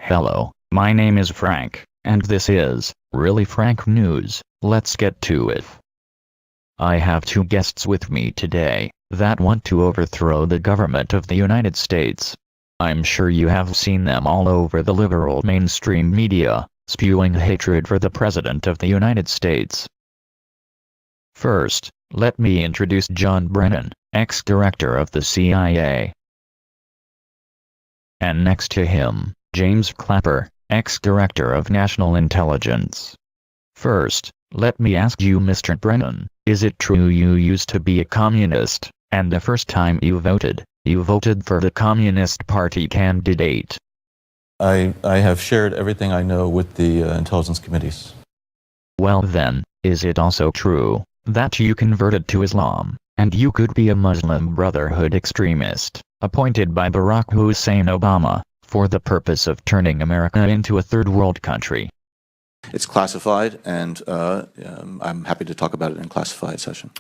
Hello, my name is Frank, and this is Really Frank News. Let's get to it. I have two guests with me today that want to overthrow the government of the United States. I'm sure you have seen them all over the liberal mainstream media, spewing hatred for the President of the United States. First, let me introduce John Brennan, ex-director of the CIA. And next to him, James Clapper, ex-director of National Intelligence. First, let me ask you, Mr. Brennan, is it true you used to be a communist, and the first time you voted for the Communist Party candidate? I have shared everything I know with the intelligence committees. Well then, is it also true that you converted to Islam, and you could be a Muslim Brotherhood extremist, appointed by Barack Hussein Obama, for the purpose of turning America into a third world country? It's classified, and I'm happy to talk about it in a classified session.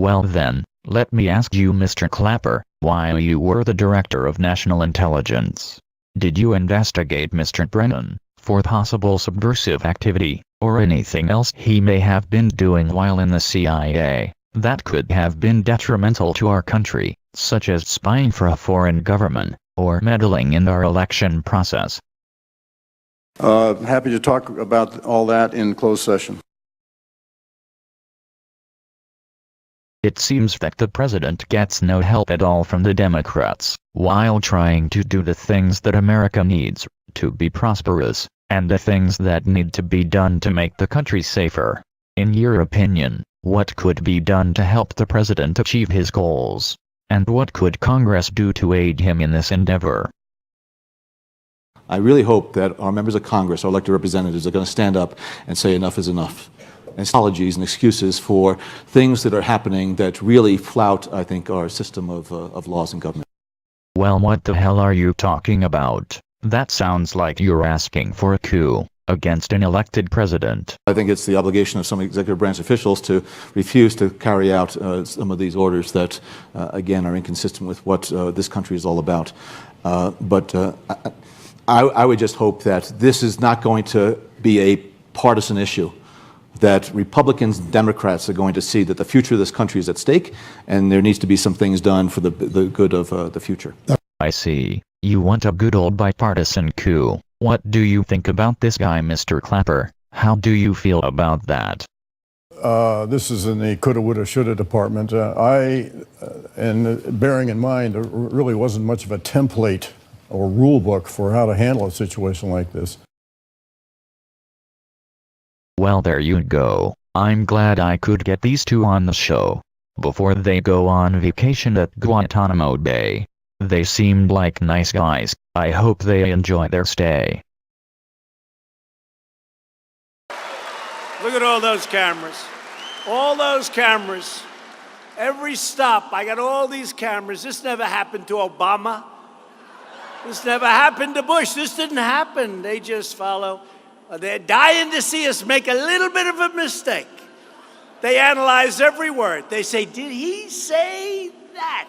Well then, let me ask you, Mr. Clapper, while you were the Director of National Intelligence, did you investigate Mr. Brennan for possible subversive activity, or anything else he may have been doing while in the CIA, that could have been detrimental to our country, such as spying for a foreign government, or meddling in our election process? Happy to talk about all that in closed session. It seems that the president gets no help at all from the Democrats, while trying to do the things that America needs to be prosperous, and the things that need to be done to make the country safer. In your opinion, what could be done to help the president achieve his goals? And what could Congress do to aid him in this endeavor? I really hope that our members of Congress, our elected representatives, are going to stand up and say enough is enough. And apologies and excuses for things that are happening that really flout, I think, our system of laws and government. Well, what the hell are you talking about? That sounds like you're asking for a coup against an elected president. I think it's the obligation of some executive branch officials to refuse to carry out some of these orders that, again, are inconsistent with what this country is all about. I would just hope that this is not going to be a partisan issue, that Republicans and Democrats are going to see that the future of this country is at stake, and there needs to be some things done for the good of the future. I see. You want a good old bipartisan coup. What do you think about this guy, Mr. Clapper? How do you feel about that? This is in the coulda, woulda, shoulda department. And bearing in mind, there really wasn't much of a template or rule book for how to handle a situation like this. Well, there you go. I'm glad I could get these two on the show before they go on vacation at Guantanamo Bay. They seemed like nice guys. I hope they enjoy their stay. Look at all those cameras. All those cameras. Every stop, I got all these cameras. This never happened to Obama. This never happened to Bush. This didn't happen. They just follow. They're dying to see us make a little bit of a mistake. They analyze every word. They say, did he say that?